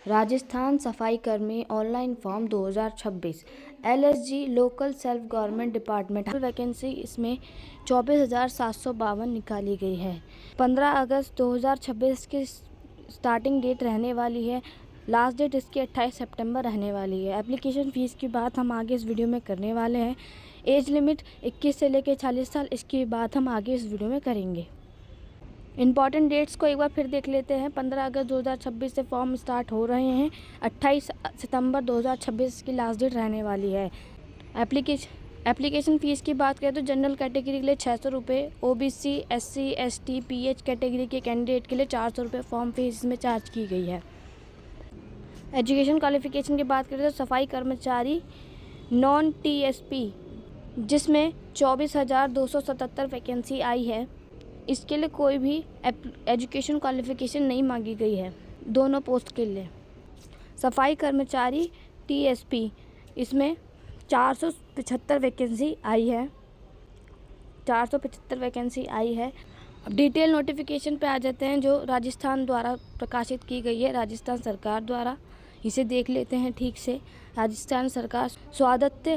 राजस्थान सफाई कर्मी online form 2026 LSG local self government department vacancy इसमें 24,752 निकाली गई है। 15 अगस्त 2026 की स्टार्टिंग डेट रहने वाली है। लास्ट डेट इसकी 28 सितंबर रहने वाली है। एप्लीकेशन फ़ीस की बात हम आगे इस वीडियो में करने वाले हैं। एज लिमिट 21 से लेकर 40 साल, इसकी बात हम आगे इस वीडियो में करेंगे। इंपॉर्टेंट डेट्स को एक बार फिर देख लेते हैं। 15 अगस्त 2026 से फॉर्म स्टार्ट हो रहे हैं। 28 सितंबर 2026 की लास्ट डेट रहने वाली है। एप्लीकेशन फ़ीस की बात करें तो जनरल कैटेगरी के लिए 600 रुपये, OBC, SC, ST, pH category के कैंडिडेट के लिए 400 रुपये फॉर्म फीस में चार्ज की गई है। एजुकेशन क्वालिफिकेशन की बात करें तो सफाई कर्मचारी नॉन टीएसपी जिसमें 24,277 वैकेंसी आई है। इसके लिए कोई भी एजुकेशन क्वालिफिकेशन नहीं मांगी गई है दोनों पोस्ट के लिए। सफाई कर्मचारी टीएसपी इसमें 475 वैकेंसी आई है। 475 वैकेंसी आई है। अब डिटेल नोटिफिकेशन पे आ जाते हैं जो राजस्थान द्वारा प्रकाशित की गई है, राजस्थान सरकार द्वारा। इसे देख लेते हैं ठीक से। राजस्थान सरकार स्वायत्त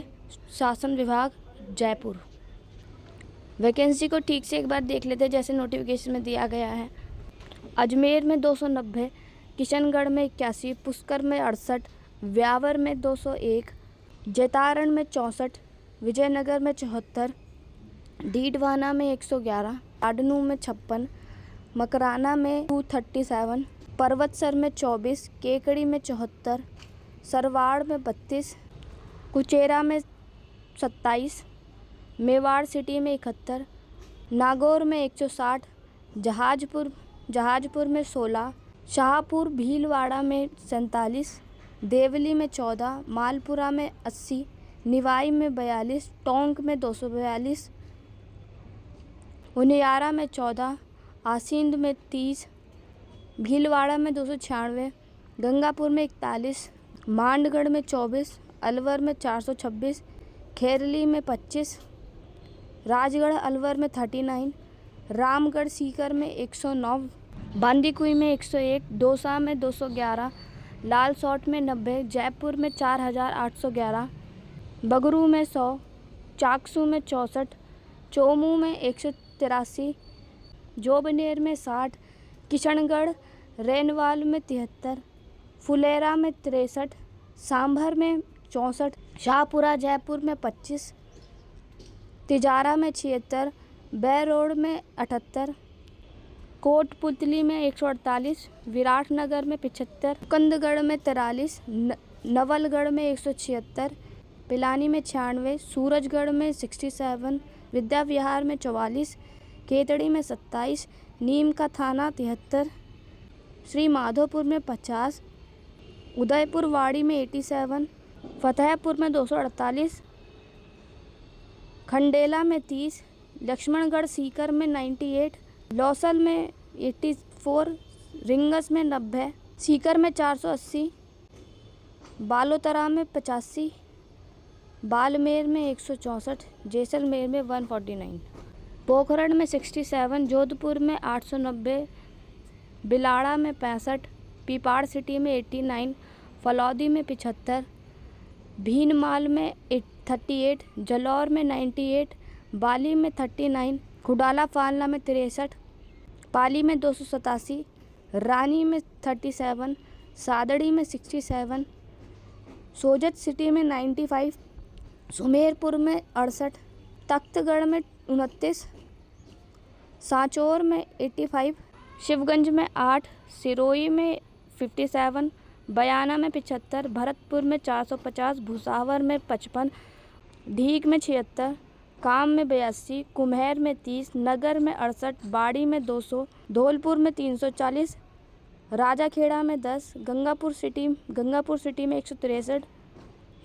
शासन विभाग जयपुर। वैकेंसी को ठीक से एक बार देख लेते हैं जैसे नोटिफिकेशन में दिया गया है। अजमेर में 290, किशनगढ़ में 81, पुष्कर में 68, व्यावर में 201, जैतारण में 64, विजयनगर में 74, डीडवाना में 111, आडनू में 56, मकराना में 237, पर्वतसर में 24, केकड़ी में 74, सरवाड़ में 32, कुचेरा में 27, मेवाड़ सिटी में 71, नागौर में 160, जहाजपुर में 16, शाहपुर भीलवाड़ा में 47, देवली में 14, मालपुरा में 80, निवाई में 42, टोंक में 242, उनियारा में 14, आसींद में 30, भीलवाड़ा में 296, गंगापुर में 41, मांडगढ़ में 24, अलवर में 426, खेरली में 25, राजगढ़ अलवर में 39, रामगढ़ सीकर में 109, बांदीकुई में 101, दौसा में 211, लालसोट में 90, जयपुर में 4,811, बगरू में 100, चाकसू में 64, चोमू में 183, जोबनेर में 60, किशनगढ़ रेनवाल में 73, फुलेरा में 63, सांभर में 64, शाहपुरा जयपुर में 25, तिजारा में 76, बैरोड में 78, कोटपुतली में 148, विराटनगर में 75, कंदगढ़ में 43, नवलगढ़ में 176, पिलानी में 96, सूरजगढ़ में 67, विद्या विहार में 44, केतड़ी में 27, नीम का थाना 73, श्री माधोपुर में 50, उदयपुर वाड़ी में 87, फतेहपुर में 248, खंडेला में 30, लक्ष्मणगढ़ सीकर में 98, लौसल में 84, रिंगस में 90, सीकर में 480, बालोतरा में 85, बाड़मेर में 164, जैसलमेर में 149, पोखरण में 67, जोधपुर में 890, बिलाड़ा में 65, पीपाड़ सिटी में 89, फलौदी में 75, भीनमाल में 38, जलौर में 98, बाली में 39, खुडाला फालना में 63, पाली में 287, रानी में 37, सादड़ी में 67, सोजत सिटी में 95, सुमेरपुर में 68, तख्तगढ़ में 29, सांचौर में 85, शिवगंज में 8, सिरोही में 57, बयाना में 75, भरतपुर में 450, भुसावर में 55, ढीक में 76, काम में 82, कुम्हेर में 30, नगर में 68, बाड़ी में 200, धौलपुर में 340, राजाखेड़ा में 10, गंगापुर सिटी में 163,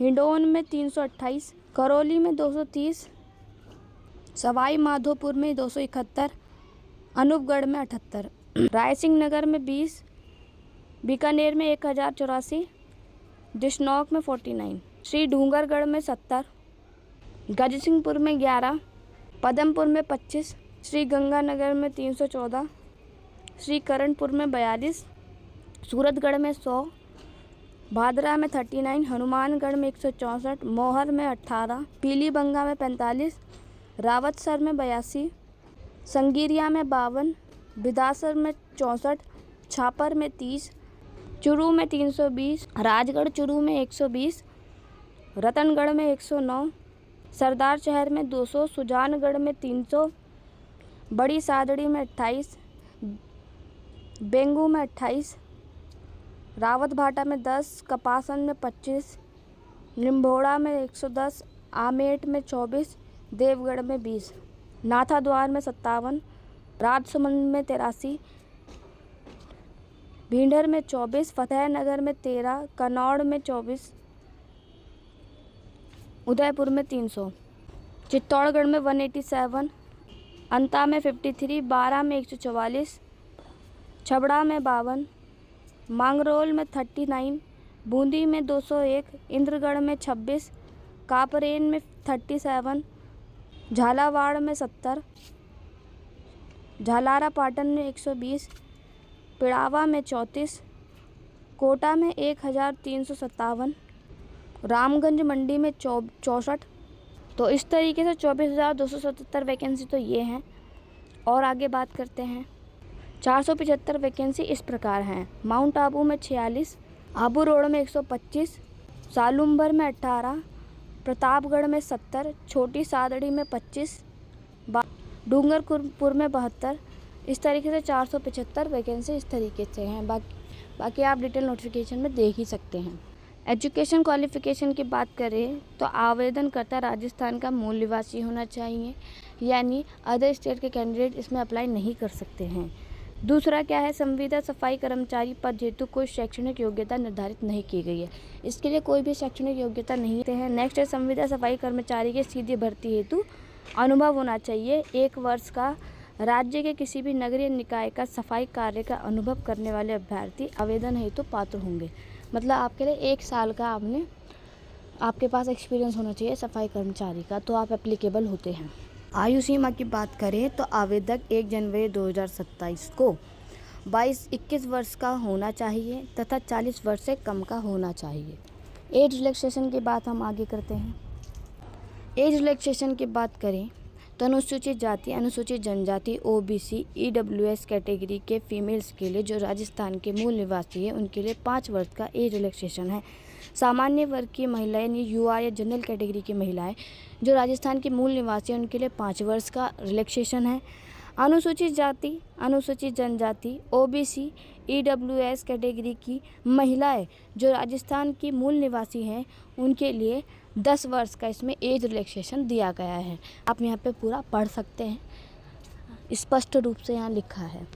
हिंडौन में 328, करौली में 230, सवाई माधोपुर में 271, अनूपगढ़ में 78, रायसिंह नगर में 20, बीकानेर में 1084, दिशनौक में 49, श्री डूंगरगढ़ में 70, गजसिंहपुर में 11, पदमपुर में 25, श्री गंगानगर में 314, श्री करणपुर में 42, सूरतगढ़ में 100, भादरा में 39, हनुमानगढ़ में 164, मौहर में 18, पीलीबंगा में 45, रावतसर में 82, संगीरिया में 52, बिदासर में 64, छापर में 30, चुरू में 320, राजगढ़ चुरू में 120, रतनगढ़ में 109, सरदार शहर में 200, सुजानगढ़ में 300, बड़ी सादड़ी में 28, बेंगू में 28, रावत भाटा में 10, कपासन में 25, निम्भोड़ा में 110, आमेट में 24, देवगढ़ में 20, नाथाद्वार में 57, राजसमंद में 83, भींडर में 24, फतेहनगर में 13, कन्नौड़ में 24, उदयपुर में 300, चित्तौड़गढ़ में 187, अंता में 53, बारा में 144, छबड़ा में 52, मांगरोल में 39, बूंदी में 201, इंद्रगढ़ में 26, कापरेन में 37, झालावाड़ में 70, झालारा पाटन में 120, पिड़ावा में 34, कोटा में 1357, रामगंज मंडी में 64। तो इस तरीके से 24,277 वैकेंसी तो ये हैं। और आगे बात करते हैं। 475 वैकेंसी इस प्रकार हैं। माउंट आबू में 46, आबू रोड में 125, सालुम्बर में 18, प्रतापगढ़ में 70, छोटी सादड़ी में 25, डूंगरपुर में 72। इस तरीके से 475 वैकेंसी इस तरीके से हैं। बाकी आप डिटेल नोटिफिकेशन में देख ही सकते हैं। एजुकेशन क्वालिफ़िकेशन की बात करें तो आवेदनकर्ता राजस्थान का मूल निवासी होना चाहिए, यानी अदर स्टेट के कैंडिडेट इसमें अप्लाई नहीं कर सकते हैं। दूसरा क्या है, संविदा सफाई कर्मचारी पद हेतु कोई शैक्षणिक योग्यता निर्धारित नहीं की गई है, इसके लिए कोई भी शैक्षणिक योग्यता नहीं है। नेक्स्ट है, संविदा सफाई कर्मचारी के सीधी भर्ती हेतु अनुभव होना चाहिए 1 वर्ष का। राज्य के किसी भी नगरीय निकाय का सफाई कार्य का अनुभव करने वाले अभ्यर्थी आवेदन हेतु पात्र होंगे। मतलब आपके लिए 1 साल का आपके पास एक्सपीरियंस होना चाहिए सफाई कर्मचारी का, तो आप एप्लीकेबल होते हैं। आयु सीमा की बात करें तो आवेदक 1 जनवरी 2027 को 21 वर्ष का होना चाहिए तथा 40 वर्ष से कम का होना चाहिए। एज रिलैक्सेशन की बात हम आगे करते हैं। एज रिलैक्सेशन की बात करें तो अनुसूचित जाति, अनुसूचित जनजाति, OBC, EWS कैटेगरी के फीमेल्स के लिए जो राजस्थान के मूल निवासी है उनके लिए 5 वर्ष का एज रिलैक्सेशन है। सामान्य वर्ग की महिलाएं यानी UR या जनरल कैटेगरी की महिलाएं जो राजस्थान के मूल निवासी हैं उनके लिए 5 वर्ष का रिलैक्सेशन है। अनुसूचित जाति, अनुसूचित जनजाति, OBC, EWS कैटेगरी की महिलाएं जो राजस्थान की मूल निवासी हैं उनके लिए 10 वर्ष का इसमें एज रिलैक्सेशन दिया गया है। आप यहाँ पे पूरा पढ़ सकते हैं, स्पष्ट रूप से यहाँ लिखा है।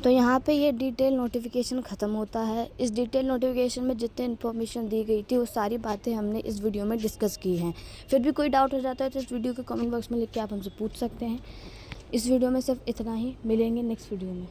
तो यहाँ पे ये डिटेल नोटिफिकेशन ख़त्म होता है। इस डिटेल नोटिफिकेशन में जितने इन्फॉर्मेशन दी गई थी वो सारी बातें हमने इस वीडियो में डिस्कस की हैं। फिर भी कोई डाउट हो जाता है तो इस वीडियो के कमेंट बॉक्स में लिख के आप हमसे पूछ सकते हैं। इस वीडियो में सिर्फ इतना ही, मिलेंगे नेक्स्ट वीडियो में।